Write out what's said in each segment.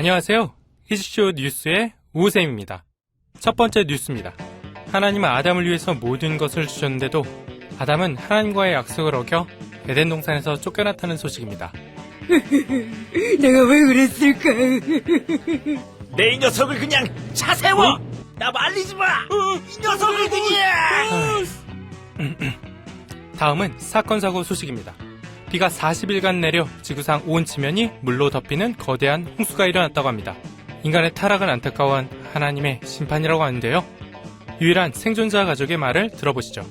안녕하세요. 히즈쇼 뉴스의 우쌤입니다. 첫 번째 뉴스입니다. 하나님은 아담을 위해서 모든 것을 주셨는데도 아담은 하나님과의 약속을 어겨 에덴 동산에서 쫓겨났다는 소식입니다. 내가 왜 그랬을까? 내 이 녀석을 그냥 차 세워! 나 말리지 마! 이 녀석을 그냥! 다음은 사건 사고 소식입니다. 비가 40일간 내려 지구상 온 지면이 물로 덮이는 거대한 홍수가 일어났다고 합니다. 인간의 타락은 안타까워한 하나님의 심판이라고 하는데요. 유일한 생존자 가족의 말을 들어보시죠.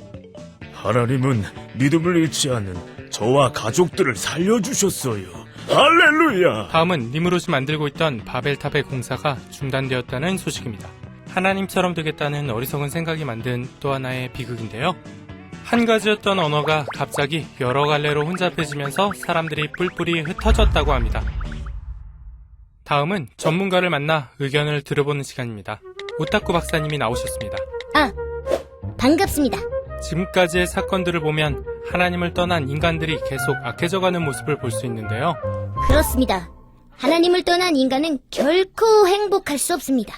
하나님은 믿음을 잃지 않는 저와 가족들을 살려주셨어요. 할렐루야! 다음은 니무롯이 만들고 있던 바벨탑의 공사가 중단되었다는 소식입니다. 하나님처럼 되겠다는 어리석은 생각이 만든 또 하나의 비극인데요. 한 가지였던 언어가 갑자기 여러 갈래로 혼잡해지면서 사람들이 뿔뿔이 흩어졌다고 합니다. 다음은 전문가를 만나 의견을 들어보는 시간입니다. 오타쿠 박사님이 나오셨습니다. 반갑습니다. 지금까지의 사건들을 보면 하나님을 떠난 인간들이 계속 악해져가는 모습을 볼 수 있는데요. 그렇습니다. 하나님을 떠난 인간은 결코 행복할 수 없습니다.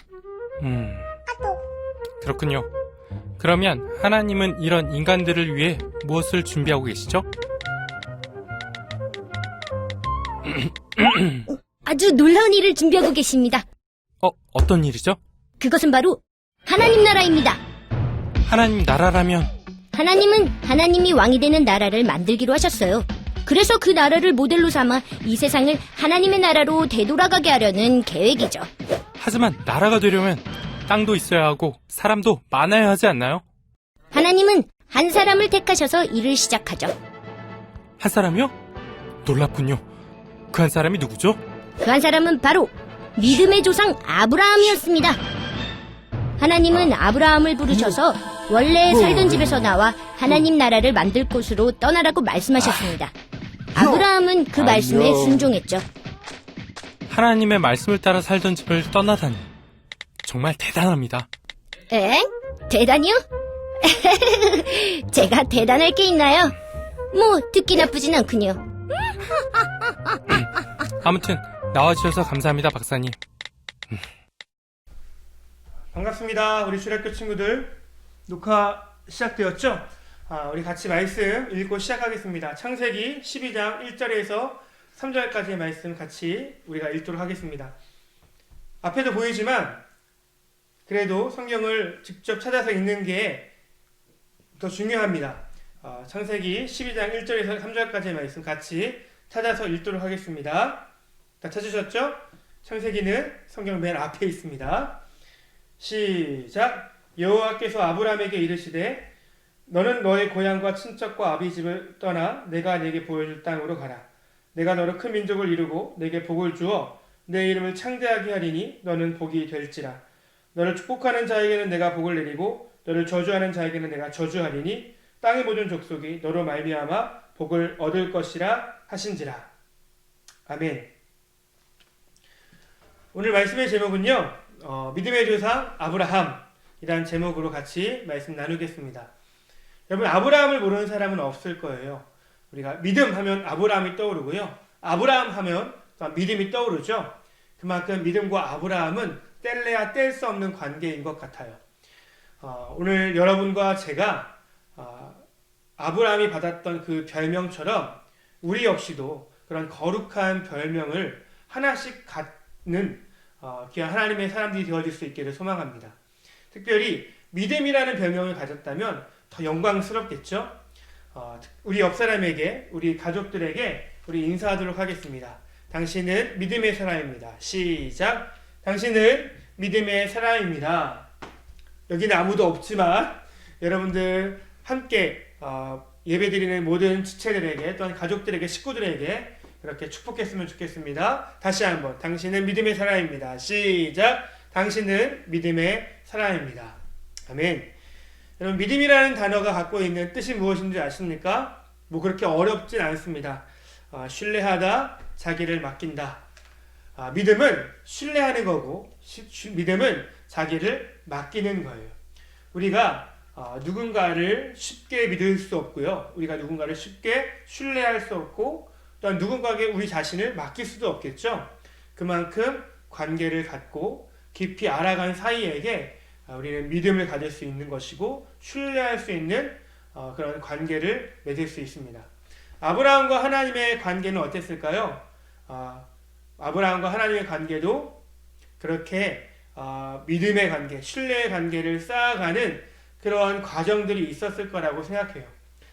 그렇군요. 그러면 하나님은 이런 인간들을 위해 무엇을 준비하고 계시죠? 아주 놀라운 일을 준비하고 계십니다. 어떤 일이죠? 그것은 바로 하나님 나라입니다. 하나님 나라라면 하나님은 하나님이 왕이 되는 나라를 만들기로 하셨어요. 그래서 그 나라를 모델로 삼아 이 세상을 하나님의 나라로 되돌아가게 하려는 계획이죠. 하지만 나라가 되려면 땅도 있어야 하고 사람도 많아야 하지 않나요? 하나님은 한 사람을 택하셔서 일을 시작하죠. 한 사람이요? 놀랍군요. 그 한 사람이 누구죠? 그 한 사람은 바로 믿음의 조상 아브라함이었습니다. 하나님은 아브라함을 부르셔서 원래 살던 집에서 나와 하나님 나라를 만들 곳으로 떠나라고 말씀하셨습니다. 아브라함은 그 말씀에 순종했죠. 하나님의 말씀을 따라 살던 집을 떠나다니 정말 대단합니다. 엥? 대단히요? 제가 대단할 게 있나요? 뭐 듣기 나쁘진 않군요. 아무튼 나와주셔서 감사합니다, 박사님. 반갑습니다. 우리 주일학교 친구들. 녹화 시작되었죠? 우리 같이 말씀 읽고 시작하겠습니다. 창세기 12장 1절에서 3절까지의 말씀 같이 우리가 읽도록 하겠습니다. 앞에도 보이지만 그래도 성경을 직접 찾아서 읽는 게 더 중요합니다. 창세기 12장 1절에서 3절까지의 말씀 같이 찾아서 읽도록 하겠습니다. 다 찾으셨죠? 창세기는 성경 맨 앞에 있습니다. 시작. 여호와께서 아브라함에게 이르시되 너는 너의 고향과 친척과 아비 집을 떠나 내가 네게 보여줄 땅으로 가라. 내가 너로 큰 민족을 이루고 내게 복을 주어 내 이름을 창대하게 하리니 너는 복이 될지라. 너를 축복하는 자에게는 내가 복을 내리고 너를 저주하는 자에게는 내가 저주하리니 땅의 모든 족속이 너로 말미암아 복을 얻을 것이라 하신지라. 아멘. 오늘 말씀의 제목은요, 믿음의 조상 아브라함이라는 제목으로 같이 말씀 나누겠습니다. 여러분, 아브라함을 모르는 사람은 없을 거예요. 우리가 믿음 하면 아브라함이 떠오르고요. 아브라함 하면 믿음이 떠오르죠. 그만큼 믿음과 아브라함은 뗄래야 뗄 수 없는 관계인 것 같아요. 오늘 여러분과 제가 아브라함이 받았던 그 별명처럼 우리 역시도 그런 거룩한 별명을 하나씩 갖는 귀한 하나님의 사람들이 되어질 수 있기를 소망합니다. 특별히 믿음이라는 별명을 가졌다면 더 영광스럽겠죠? 우리 옆 사람에게, 우리 가족들에게 우리 인사하도록 하겠습니다. 당신은 믿음의 사람입니다. 시작. 당신은 믿음의 사람입니다. 여기는 아무도 없지만 여러분들 함께 예배드리는 모든 지체들에게 또한 가족들에게, 식구들에게 그렇게 축복했으면 좋겠습니다. 다시 한번. 당신은 믿음의 사람입니다. 시작. 당신은 믿음의 사람입니다. 아멘. 여러분, 믿음이라는 단어가 갖고 있는 뜻이 무엇인지 아십니까? 뭐 그렇게 어렵진 않습니다. 신뢰하다, 자기를 맡긴다. 믿음은 신뢰하는 거고, 믿음은 자기를 맡기는 거예요. 우리가 누군가를 쉽게 믿을 수 없고요. 우리가 누군가를 쉽게 신뢰할 수 없고, 또한 누군가에게 우리 자신을 맡길 수도 없겠죠. 그만큼 관계를 갖고 깊이 알아간 사이에게 우리는 믿음을 가질 수 있는 것이고 신뢰할 수 있는 그런 관계를 맺을 수 있습니다. 아브라함과 하나님의 관계는 어땠을까요? 아브라함과 하나님의 관계도 그렇게 믿음의 관계, 신뢰의 관계를 쌓아가는 그런 과정들이 있었을 거라고 생각해요.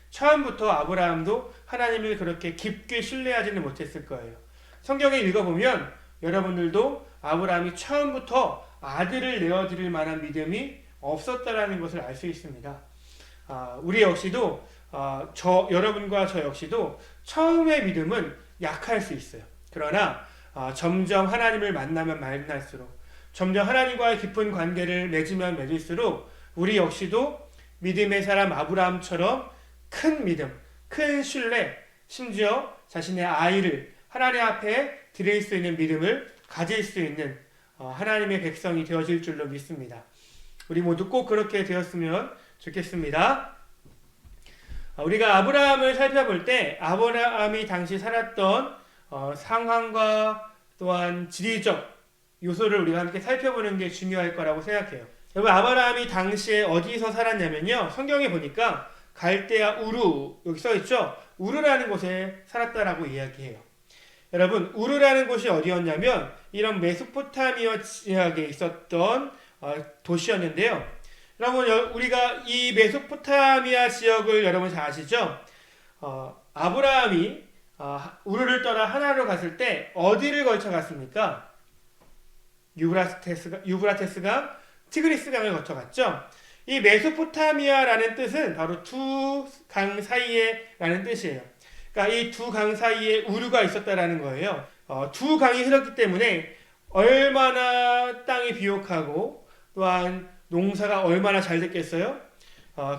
처음부터 아브라함도 하나님을 그렇게 깊게 신뢰하지는 못했을 거예요. 성경에 읽어보면 여러분들도 아브라함이 처음부터 아들을 내어드릴 만한 믿음이 없었다라는 것을 알 수 있습니다. 우리 역시도 여러분과 저 역시도 처음의 믿음은 약할 수 있어요. 그러나 점점 하나님을 만나면 만날수록 점점 하나님과의 깊은 관계를 맺으면 맺을수록 우리 역시도 믿음의 사람 아브라함처럼 큰 믿음, 큰 신뢰, 심지어 자신의 아이를 하나님 앞에 드릴 수 있는 믿음을 가질 수 있는 하나님의 백성이 되어질 줄로 믿습니다. 우리 모두 꼭 그렇게 되었으면 좋겠습니다. 우리가 아브라함을 살펴볼 때 아브라함이 당시 살았던 상황과 또한 지리적 요소를 우리가 함께 살펴보는 게 중요할 거라고 생각해요. 여러분, 아브라함이 당시에 어디서 살았냐면요, 성경에 보니까 갈대아 우르, 여기 써있죠? 우르라는 곳에 살았다라고 이야기해요. 여러분, 우르라는 곳이 어디였냐면 이런 메소포타미아 지역에 있었던 도시였는데요. 여러분, 우리가 이 메소포타미아 지역을 여러분 잘 아시죠? 아브라함이 우르를 떠나 하나로 갔을 때 어디를 걸쳐 갔습니까? 유브라테스강, 티그리스강을 거쳐 갔죠. 이 메소포타미아라는 뜻은 바로 두 강 사이에 라는 뜻이에요. 그러니까 이 두 강 사이에 우르가 있었다라는 거예요. 두 강이 흐렀기 때문에 얼마나 땅이 비옥하고 또한 농사가 얼마나 잘 됐겠어요?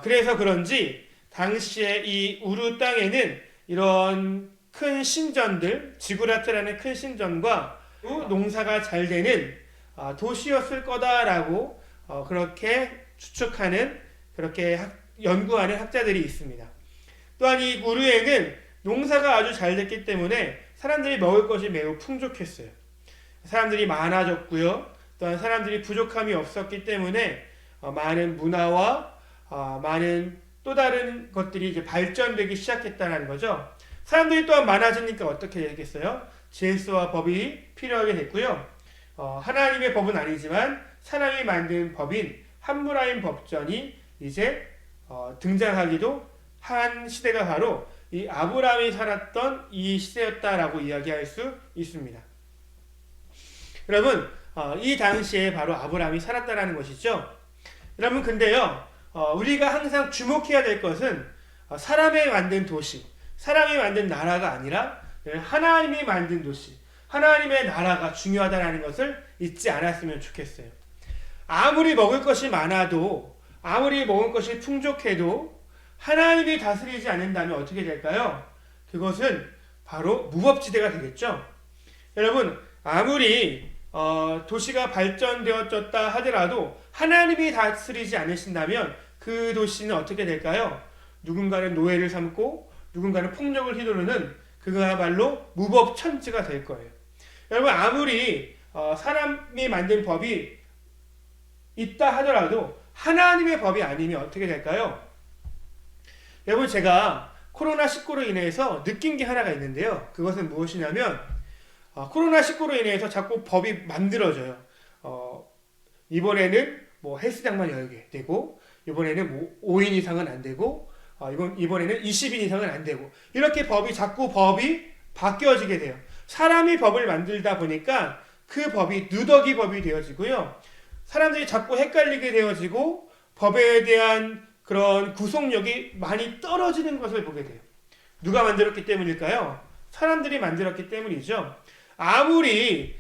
그래서 그런지 당시에 이 우르 땅에는 이런 큰 신전들, 지구라트라는 큰 신전과 농사가 잘 되는 도시였을 거다라고 그렇게 추측하는, 그렇게 연구하는 학자들이 있습니다. 또한 이 우르에는 농사가 아주 잘 됐기 때문에 사람들이 먹을 것이 매우 풍족했어요. 사람들이 많아졌고요. 또한 사람들이 부족함이 없었기 때문에 많은 문화와 많은 또 다른 것들이 이제 발전되기 시작했다는 거죠. 사람들이 또한 많아지니까 어떻게 되겠어요? 질서와 법이 필요하게 됐고요. 하나님의 법은 아니지만 사람이 만든 법인 함무라임 법전이 이제 등장하기도 한 시대가 바로 이 아브라함이 살았던 이 시대였다라고 이야기할 수 있습니다. 여러분, 이 당시에 바로 아브라함이 살았다라는 것이죠. 여러분, 근데요, 우리가 항상 주목해야 될 것은 사람이 만든 도시, 사람이 만든 나라가 아니라 하나님이 만든 도시, 하나님의 나라가 중요하다는 것을 잊지 않았으면 좋겠어요. 아무리 먹을 것이 많아도, 아무리 먹을 것이 풍족해도 하나님이 다스리지 않는다면 어떻게 될까요? 그것은 바로 무법지대가 되겠죠. 여러분, 아무리 도시가 발전되어졌다 하더라도 하나님이 다스리지 않으신다면 그 도시는 어떻게 될까요? 누군가는 노예를 삼고 누군가는 폭력을 휘두르는 그거야말로 무법천지가 될 거예요. 여러분, 아무리 사람이 만든 법이 있다 하더라도 하나님의 법이 아니면 어떻게 될까요? 여러분, 제가 코로나19로 인해서 느낀 게 하나가 있는데요. 그것은 무엇이냐면 코로나19로 인해서 자꾸 법이 만들어져요. 이번에는 뭐 헬스장만 열게 되고, 이번에는 뭐 5인 이상은 안 되고, 이번에는 20인 이상은 안 되고, 이렇게 자꾸 법이 바뀌어지게 돼요. 사람이 법을 만들다 보니까 그 법이 누더기 법이 되어지고요. 사람들이 자꾸 헷갈리게 되어지고 법에 대한 그런 구속력이 많이 떨어지는 것을 보게 돼요. 누가 만들었기 때문일까요? 사람들이 만들었기 때문이죠. 아무리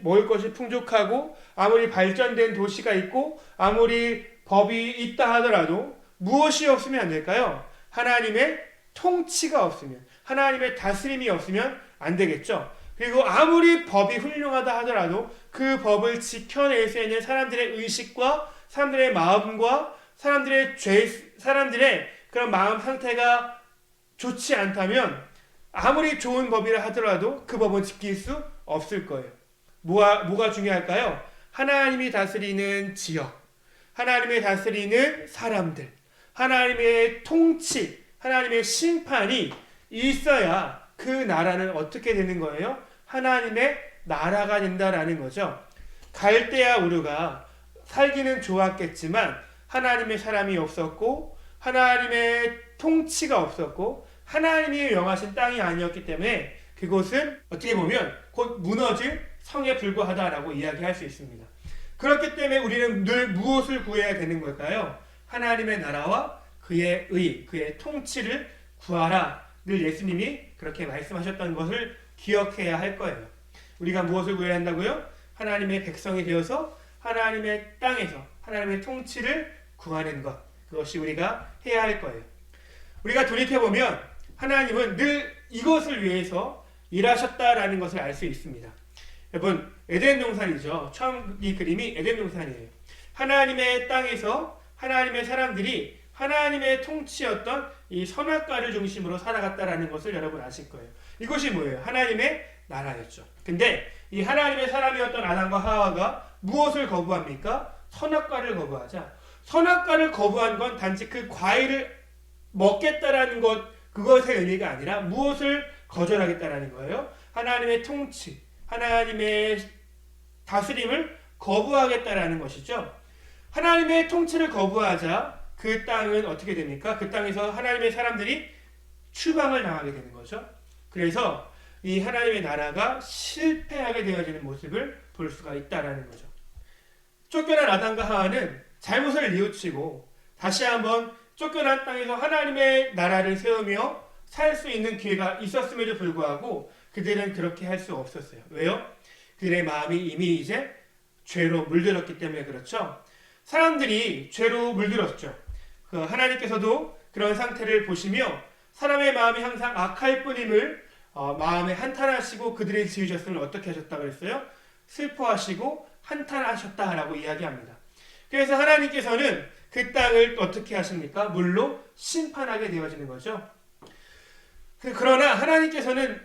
먹을 것이 풍족하고, 아무리 발전된 도시가 있고, 아무리 법이 있다 하더라도 무엇이 없으면 안 될까요? 하나님의 통치가 없으면, 하나님의 다스림이 없으면 안 되겠죠. 그리고 아무리 법이 훌륭하다 하더라도 그 법을 지켜낼 수 있는 사람들의 의식과 사람들의 마음과 사람들의 그런 마음 상태가 좋지 않다면 아무리 좋은 법이라 하더라도 그 법은 지킬 수 없을 거예요. 뭐가 중요할까요? 하나님이 다스리는 지역, 하나님이 다스리는 사람들, 하나님의 통치, 하나님의 심판이 있어야 그 나라는 어떻게 되는 거예요? 하나님의 나라가 된다라는 거죠. 갈대아 우르가 살기는 좋았겠지만 하나님의 사람이 없었고 하나님의 통치가 없었고 하나님이 명하신 땅이 아니었기 때문에 그곳은 어떻게 보면 곧 무너질 성에 불과하다라고 이야기할 수 있습니다. 그렇기 때문에 우리는 늘 무엇을 구해야 되는 걸까요? 하나님의 나라와 그의 의, 그의 통치를 구하라. 늘 예수님이 그렇게 말씀하셨던 것을 기억해야 할 거예요. 우리가 무엇을 구해야 한다고요? 하나님의 백성이 되어서 하나님의 땅에서 하나님의 통치를 구하는 것. 그것이 우리가 해야 할 거예요. 우리가 돌이켜보면 하나님은 늘 이것을 위해서 일하셨다라는 것을 알 수 있습니다. 여러분, 에덴 동산이죠. 처음 이 그림이 에덴 동산이에요. 하나님의 땅에서 하나님의 사람들이 하나님의 통치였던 이 선악과를 중심으로 살아갔다라는 것을 여러분 아실 거예요. 이것이 뭐예요? 하나님의 나라였죠. 근데 이 하나님의 사람이었던 아담과 하와가 무엇을 거부합니까? 선악과를 거부하자. 선악과를 거부한 건 단지 그 과일을 먹겠다라는 것, 그것의 의미가 아니라 무엇을 거절하겠다라는 거예요? 하나님의 통치, 하나님의 다스림을 거부하겠다라는 것이죠. 하나님의 통치를 거부하자 그 땅은 어떻게 됩니까? 그 땅에서 하나님의 사람들이 추방을 당하게 되는 거죠. 그래서 이 하나님의 나라가 실패하게 되어지는 모습을 볼 수가 있다라는 거죠. 쫓겨난 아담과 하와는 잘못을 뉘우치고 다시 한번 쫓겨난 땅에서 하나님의 나라를 세우며 살 수 있는 기회가 있었음에도 불구하고 그들은 그렇게 할 수 없었어요. 왜요? 그들의 마음이 이미 이제 죄로 물들었기 때문에 그렇죠. 사람들이 죄로 물들었죠. 하나님께서도 그런 상태를 보시며 사람의 마음이 항상 악할 뿐임을 마음에 한탄하시고 그들의 지으셨음을 어떻게 하셨다고 그랬어요? 슬퍼하시고 한탄하셨다라고 이야기합니다. 그래서 하나님께서는 그 땅을 어떻게 하십니까? 물로 심판하게 되어지는 거죠. 그러나 하나님께서는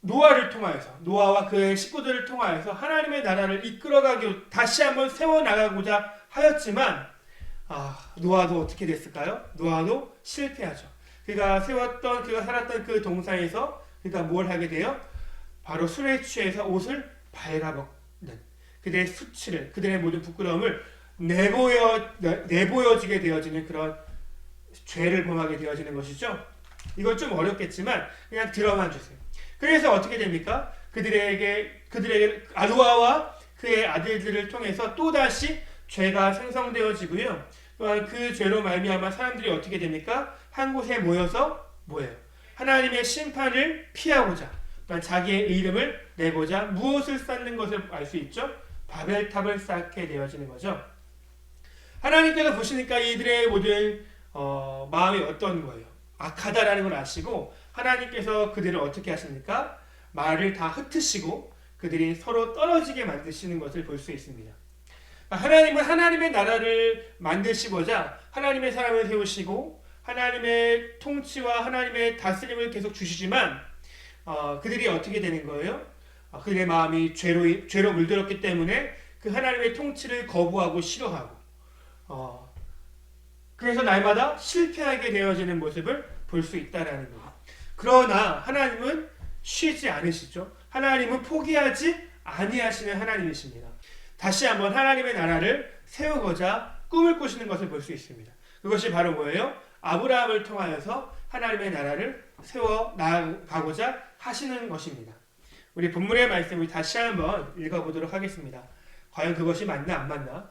노아를 통하여서, 노아와 그의 식구들을 통하여서 하나님의 나라를 이끌어가기, 다시 한번 세워나가고자 하였지만 노아도 어떻게 됐을까요? 노아도 실패하죠. 그가 살았던 그 동산에서 그가 뭘 하게 돼요? 바로 술에 취해서 옷을 발가벗는 그들의 수치를, 그들의 모든 부끄러움을 내보여지게 되어지는 그런 죄를 범하게 되어지는 것이죠. 이건 좀 어렵겠지만 그냥 들어만 주세요. 그래서 어떻게 됩니까? 그들에게 노아와 그의 아들들을 통해서 또다시 죄가 생성되어지고요. 또한 그 죄로 말미암아 사람들이 어떻게 됩니까? 한 곳에 모여서 뭐예요? 하나님의 심판을 피하고자, 또한 자기의 이름을 내고자 무엇을 쌓는 것을 알 수 있죠? 바벨탑을 쌓게 되어지는 거죠. 하나님께서 보시니까 이들의 모든 마음이 어떤 거예요? 악하다라는 걸 아시고 하나님께서 그들을 어떻게 하십니까? 말을 다 흩으시고 그들이 서로 떨어지게 만드시는 것을 볼 수 있습니다. 하나님은 하나님의 나라를 만드시고자 하나님의 사람을 세우시고 하나님의 통치와 하나님의 다스림을 계속 주시지만 그들이 어떻게 되는 거예요? 그들의 마음이 죄로 물들었기 때문에 그 하나님의 통치를 거부하고 싫어하고 그래서 날마다 실패하게 되어지는 모습을 볼 수 있다라는 거예요. 그러나 하나님은 쉬지 않으시죠. 하나님은 포기하지 아니하시는 하나님이십니다. 다시 한번 하나님의 나라를 세우고자 꿈을 꾸시는 것을 볼 수 있습니다. 그것이 바로 뭐예요? 아브라함을 통하여서 하나님의 나라를 세워 나가고자 하시는 것입니다. 우리 본문의 말씀을 다시 한번 읽어보도록 하겠습니다. 과연 그것이 맞나 안 맞나?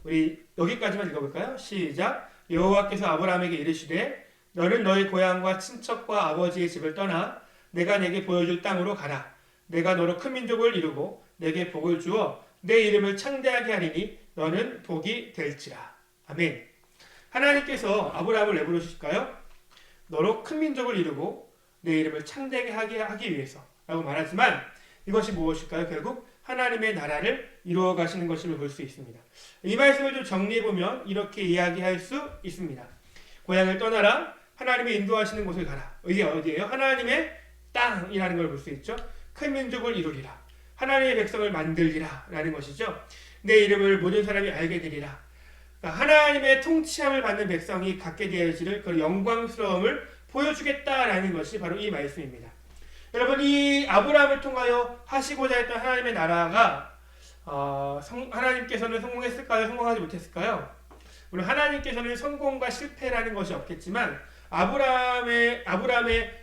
우리 여기까지만 읽어볼까요? 시작. 여호와께서 아브라함에게 이르시되 너는 너희 고향과 친척과 아버지의 집을 떠나 내가 내게 보여줄 땅으로 가라. 내가 너로 큰 민족을 이루고 내게 복을 주어 내 이름을 창대하게 하리니 너는 복이 될지라. 아멘. 하나님께서 아브라함을 왜 부르실까요? 너로 큰 민족을 이루고 내 이름을 창대하게 하기 위해서 라고 말하지만 이것이 무엇일까요? 결국 하나님의 나라를 이루어 가시는 것임을 볼 수 있습니다. 이 말씀을 좀 정리해보면 이렇게 이야기할 수 있습니다. 고향을 떠나라. 하나님이 인도하시는 곳을 가라. 이게 어디예요? 하나님의 땅이라는 걸 볼 수 있죠. 큰 민족을 이루리라. 하나님의 백성을 만들리라 라는 것이죠. 내 이름을 모든 사람이 알게 되리라. 그러니까 하나님의 통치함을 받는 백성이 갖게 되어질 그런 영광스러움을 보여주겠다라는 것이 바로 이 말씀입니다. 여러분, 이 아브라함을 통하여 하시고자 했던 하나님의 나라가 하나님께서는 성공했을까요? 성공하지 못했을까요? 물론 하나님께서는 성공과 실패라는 것이 없겠지만 아브라함의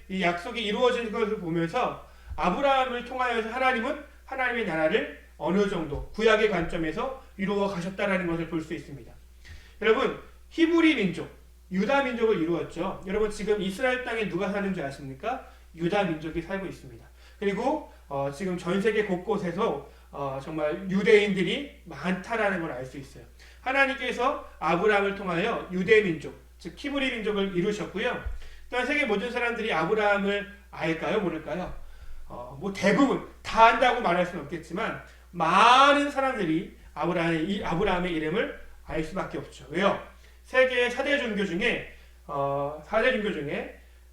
이 약속이 이루어진 것을 보면서 아브라함을 통하여서 하나님은 하나님의 나라를 어느 정도 구약의 관점에서 이루어 가셨다라는 것을 볼 수 있습니다. 여러분, 히브리 민족, 유다 민족을 이루었죠. 여러분, 지금 이스라엘 땅에 누가 사는 줄 아십니까? 유다 민족이 살고 있습니다. 그리고 지금 전 세계 곳곳에서 정말 유대인들이 많다라는 걸 알 수 있어요. 하나님께서 아브라함을 통하여 유대 민족, 즉 히브리 민족을 이루셨고요. 또한 세계 모든 사람들이 아브라함을 알까요? 모를까요? 뭐 대부분 다 안다고 말할 수는 없겠지만 많은 사람들이 아브라함의 이름을 알 수밖에 없죠. 왜요? 세계 4대 종교 중에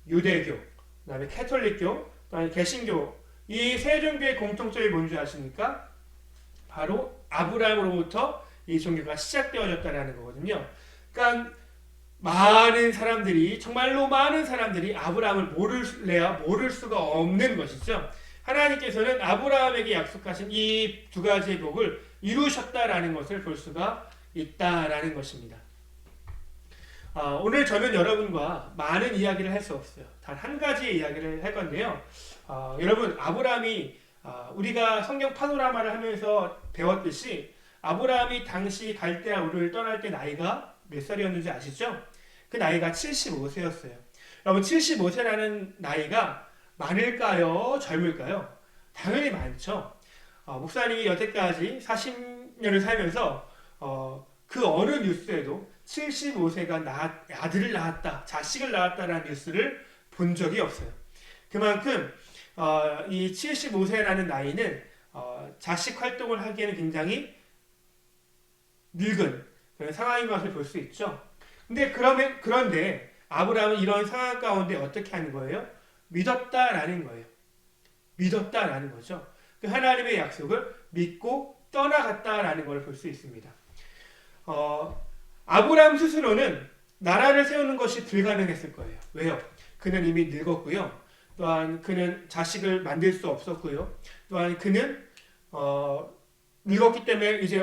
유대교, 그다음에 캐톨릭교, 그다음에 개신교, 이 세 종교의 공통점이 뭔지 아십니까? 바로 아브라함으로부터 이 종교가 시작되어졌다는 거거든요. 그러니까 많은 사람들이, 정말로 많은 사람들이 아브라함을 모를 수가 없는 것이죠. 하나님께서는 아브라함에게 약속하신 이 두 가지의 복을 이루셨다라는 것을 볼 수가 있다라는 것입니다. 오늘 저는 여러분과 많은 이야기를 할 수 없어요. 단 한 가지의 이야기를 할 건데요. 여러분, 아브라함이 우리가 성경 파노라마를 하면서 배웠듯이 아브라함이 당시 갈대아 우르를 떠날 때 나이가 몇 살이었는지 아시죠? 그 나이가 75세였어요. 여러분, 75세라는 나이가 많을까요? 젊을까요? 당연히 많죠. 목사님이 여태까지 40년을 살면서 그 어느 뉴스에도 75세가 아들을 낳았다, 자식을 낳았다라는 뉴스를 본 적이 없어요. 그만큼 이 75세라는 나이는 자식 활동을 하기에는 굉장히 늙은 그런 상황인 것을 볼 수 있죠. 그런데 아브라함은 이런 상황 가운데 어떻게 하는 거예요? 믿었다라는 거예요. 믿었다라는 거죠. 그 하나님의 약속을 믿고 떠나갔다라는 걸 볼 수 있습니다. 아브라함 스스로는 나라를 세우는 것이 불가능했을 거예요. 왜요? 그는 이미 늙었고요. 또한 그는 자식을 만들 수 없었고요. 또한 그는 늙었기 때문에 이제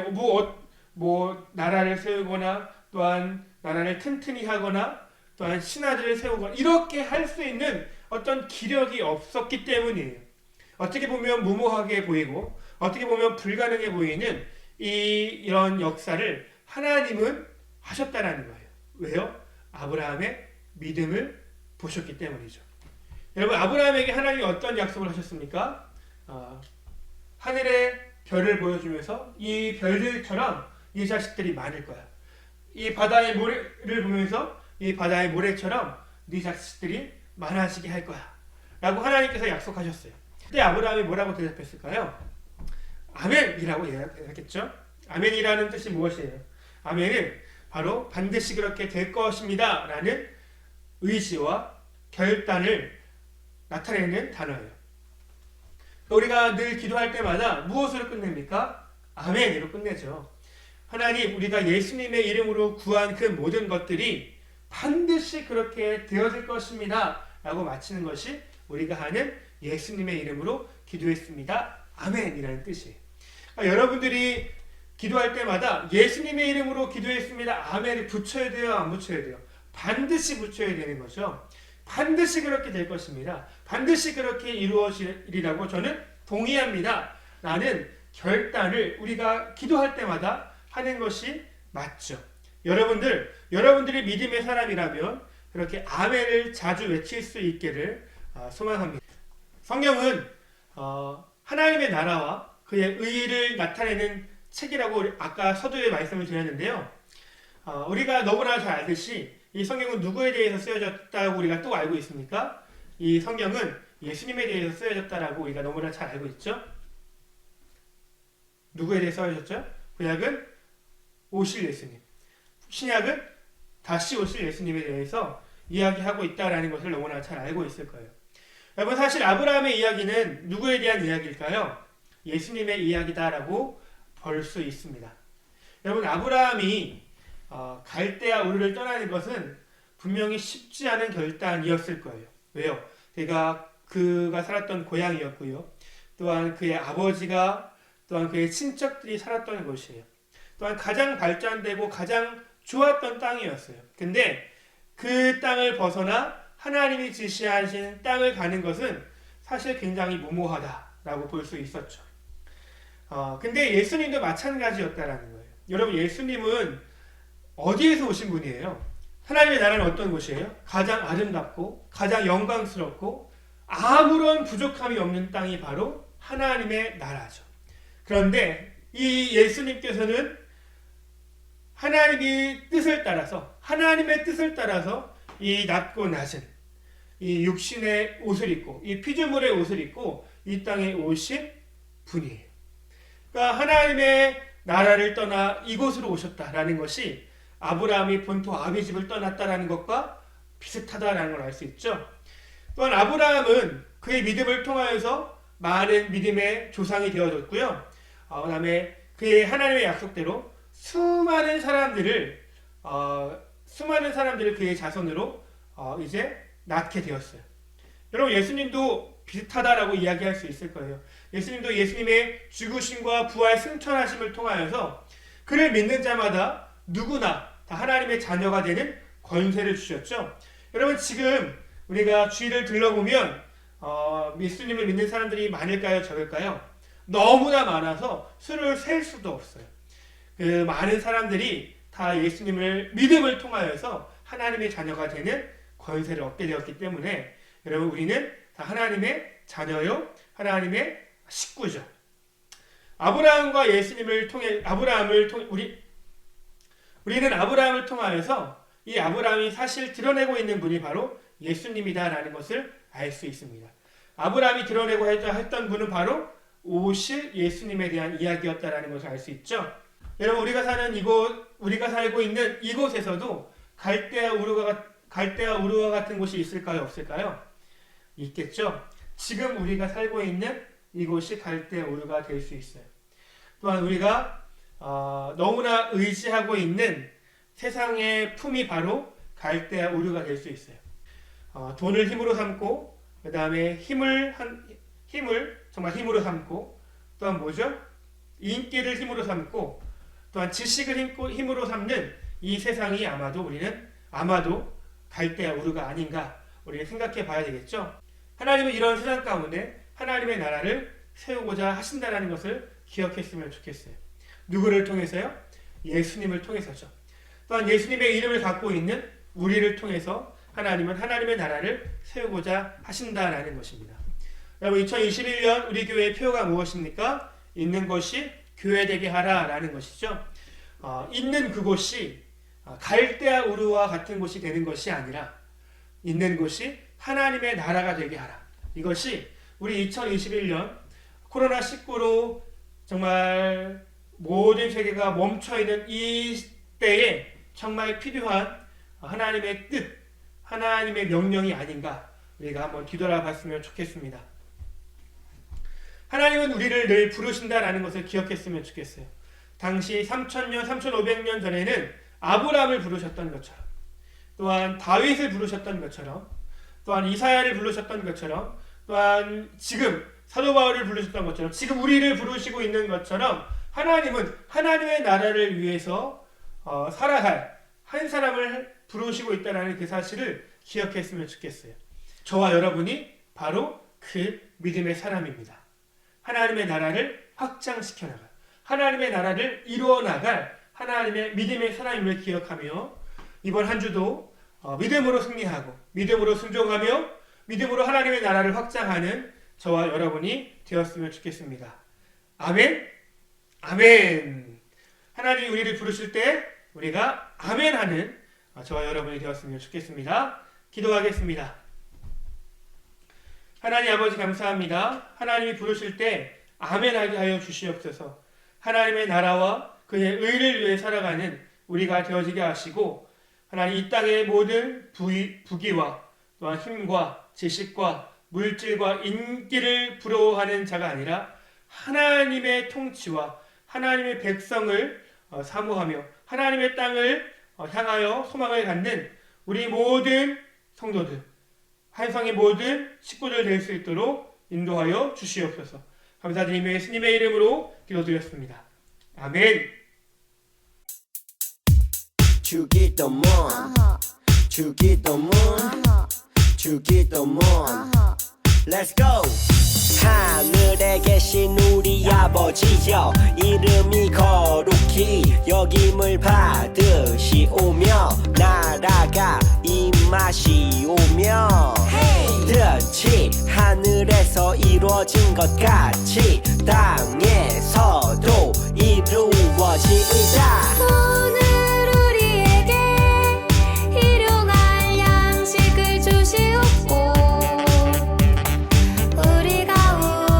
뭐 나라를 세우거나 또한 나라를 튼튼히 하거나 또한 신하들을 세우거나 이렇게 할 수 있는 어떤 기력이 없었기 때문이에요. 어떻게 보면 무모하게 보이고 어떻게 보면 불가능해 보이는 이런 역사를 하나님은 하셨다라는 거예요. 왜요? 아브라함의 믿음을 보셨기 때문이죠. 여러분, 아브라함에게 하나님이 어떤 약속을 하셨습니까? 하늘의 별을 보여주면서 이 별들처럼 이 자식들이 많을 거야. 이 바다의 모래를 보면서 이 바다의 모래처럼 네 자식들이 많아지게 할 거야. 라고 하나님께서 약속하셨어요. 그때 아브라함이 뭐라고 대답했을까요? 아멘이라고 얘기했겠죠. 아멘이라는 뜻이 무엇이에요? 아멘은 바로 반드시 그렇게 될 것입니다 라는 의지와 결단을 나타내는 단어예요. 우리가 늘 기도할 때마다 무엇으로 끝냅니까? 아멘으로 끝내죠. 하나님, 우리가 예수님의 이름으로 구한 그 모든 것들이 반드시 그렇게 되어질 것입니다 라고 마치는 것이 우리가 하는 예수님의 이름으로 기도했습니다. 아멘이라는 뜻이에요. 여러분들이 기도할 때마다 예수님의 이름으로 기도했습니다. 아멘을 붙여야 돼요? 안 붙여야 돼요? 반드시 붙여야 되는 거죠. 반드시 그렇게 될 것입니다. 반드시 그렇게 이루어지리라고 저는 동의합니다. 라는 결단을 우리가 기도할 때마다 하는 것이 맞죠. 여러분들이 믿음의 사람이라면 그렇게 아멘을 자주 외칠 수 있기를 소망합니다. 성경은 하나님의 나라와 그의 의의를 나타내는 책이라고 아까 서두에 말씀을 드렸는데요. 우리가 너무나 잘 알듯이 이 성경은 누구에 대해서 쓰여졌다고 우리가 또 알고 있습니까? 이 성경은 예수님에 대해서 쓰여졌다라고 우리가 너무나 잘 알고 있죠. 누구에 대해서 쓰여졌죠? 구약은 오실 예수님, 신약은 다시 오실 예수님에 대해서 이야기하고 있다라는 것을 너무나 잘 알고 있을 거예요. 여러분, 사실 아브라함의 이야기는 누구에 대한 이야기일까요? 예수님의 이야기다라고 볼 수 있습니다. 여러분, 아브라함이 갈대아 우르를 떠나는 것은 분명히 쉽지 않은 결단이었을 거예요. 왜요? 그가 살았던 고향이었고요. 또한 그의 아버지가 또한 그의 친척들이 살았던 곳이에요. 또한 가장 발전되고 가장 좋았던 땅이었어요. 근데 그 땅을 벗어나 하나님이 지시하신 땅을 가는 것은 사실 굉장히 무모하다라고 볼 수 있었죠. 근데 예수님도 마찬가지였다라는 거예요. 여러분, 예수님은 어디에서 오신 분이에요? 하나님의 나라는 어떤 곳이에요? 가장 아름답고 가장 영광스럽고 아무런 부족함이 없는 땅이 바로 하나님의 나라죠. 그런데 이 예수님께서는 하나님의 뜻을 따라서 이 낮고 낮은 이 육신의 옷을 입고 이 피조물의 옷을 입고 이 땅에 오신 분이에요. 그러니까 하나님의 나라를 떠나 이곳으로 오셨다라는 것이 아브라함이 본토 아비집을 떠났다라는 것과 비슷하다라는 걸 알 수 있죠. 또한 아브라함은 그의 믿음을 통하여서 많은 믿음의 조상이 되어졌고요. 그 다음에 그의 하나님의 약속대로 수많은 사람들을 그의 자손으로 이제 낳게 되었어요. 여러분, 예수님도 비슷하다라고 이야기할 수 있을 거예요. 예수님도 예수님의 죽으심과 부활 승천하심을 통하여서 그를 믿는 자마다 누구나 다 하나님의 자녀가 되는 권세를 주셨죠. 여러분, 지금 우리가 주위를 둘러보면 예수님을 믿는 사람들이 많을까요? 적을까요? 너무나 많아서 수를 셀 수도 없어요. 그 많은 사람들이 다 예수님을 믿음을 통하여서 하나님의 자녀가 되는 권세를 얻게 되었기 때문에 여러분, 우리는 다 하나님의 자녀요, 하나님의 식구죠. 아브라함과 예수님을 통해 우리는 아브라함을 통하여서 이 아브라함이 사실 드러내고 있는 분이 바로 예수님이다라는 것을 알 수 있습니다. 아브라함이 드러내고 했던 분은 바로 오실 예수님에 대한 이야기였다라는 것을 알 수 있죠. 여러분, 우리가 살고 있는 이곳에서도 갈대아 우르와 같은 곳이 있을까요? 없을까요? 있겠죠. 지금 우리가 살고 있는 이곳이 갈대아 우르가 될 수 있어요. 또한 우리가 너무나 의지하고 있는 세상의 품이 바로 갈대아 우르가 될 수 있어요. 돈을 힘으로 삼고, 그 다음에 힘을 정말 힘으로 삼고, 또한 뭐죠? 인기를 힘으로 삼고, 또한 지식을 힘으로 삼는 이 세상이 우리는 갈대아 우르가 아닌가 우리가 생각해 봐야 되겠죠. 하나님은 이런 세상 가운데 하나님의 나라를 세우고자 하신다는 것을 기억했으면 좋겠어요. 누구를 통해서요? 예수님을 통해서죠. 또한 예수님의 이름을 갖고 있는 우리를 통해서 하나님은 하나님의 나라를 세우고자 하신다라는 것입니다. 여러분, 2021년 우리 교회의 표가 무엇입니까? 있는 것이 교회되게 하라라는 것이죠. 있는 그곳이 갈대아 우르와 같은 곳이 되는 것이 아니라 있는 곳이 하나님의 나라가 되게 하라. 이것이 우리 2021년 코로나19로 정말 모든 세계가 멈춰있는 이 때에 정말 필요한 하나님의 뜻, 하나님의 명령이 아닌가 우리가 한번 뒤돌아봤으면 좋겠습니다. 하나님은 우리를 늘 부르신다라는 것을 기억했으면 좋겠어요. 당시 3000년, 3500년 전에는 아브라함을 부르셨던 것처럼, 또한 다윗을 부르셨던 것처럼, 또한 이사야를 부르셨던 것처럼, 또한 지금 사도 바울을 부르셨던 것처럼, 지금 우리를 부르시고 있는 것처럼 하나님은 하나님의 나라를 위해서 살아갈 한 사람을 부르시고 있다는 그 사실을 기억했으면 좋겠어요. 저와 여러분이 바로 그 믿음의 사람입니다. 하나님의 나라를 확장시켜 나갈, 하나님의 나라를 이루어 나갈 하나님의 믿음의 사람임을 기억하며 이번 한 주도 믿음으로 승리하고 믿음으로 순종하며 믿음으로 하나님의 나라를 확장하는 저와 여러분이 되었으면 좋겠습니다. 아멘. 아멘. 하나님이 우리를 부르실 때 우리가 아멘하는 저와 여러분이 되었으면 좋겠습니다. 기도하겠습니다. 하나님 아버지, 감사합니다. 하나님이 부르실 때 아멘하게 하여 주시옵소서. 하나님의 나라와 그의 의를 위해 살아가는 우리가 되어지게 하시고, 하나님 이 땅의 모든 부귀와 또한 힘과 지식과 물질과 인기를 부러워하는 자가 아니라 하나님의 통치와 하나님의 백성을 사모하며 하나님의 땅을 향하여 소망을 갖는 우리 모든 성도들, 한성의 모든 식구들 될 수 있도록 인도하여 주시옵소서. 감사드리며 예수님의 이름으로 기도드렸습니다. 아멘. 주기도문 주기도문 주기도문 Let's go! 하늘에 계신 우리 아버지여 이름이 거룩히 여김을 받으시오며 나라가 임하시오며 뜻이 하늘에서 이루어진 것 같이 땅에서도 이루어지이다. 오늘 우리에게 일용할 양식을 주시옵고 우리가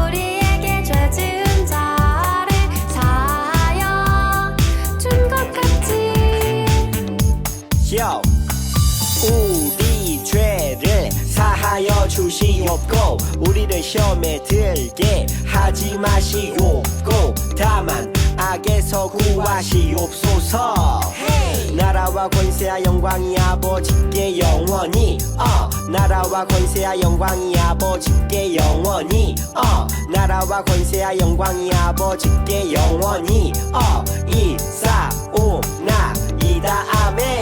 우리에게 죄 지은 자를 사하여 준 것 같이 Yo. 우리 죄를 사하여 주시옵고 우리를 시험에 들게 하지 마시옵고 다만 악에서 구하시옵소서. 나라와 권세와 영광이 아버지께 영원히 나라와 권세와 영광이 아버지께 영원히 나라와 권세와 영광이 아버지께 영원히 이사오나이다. 아멘.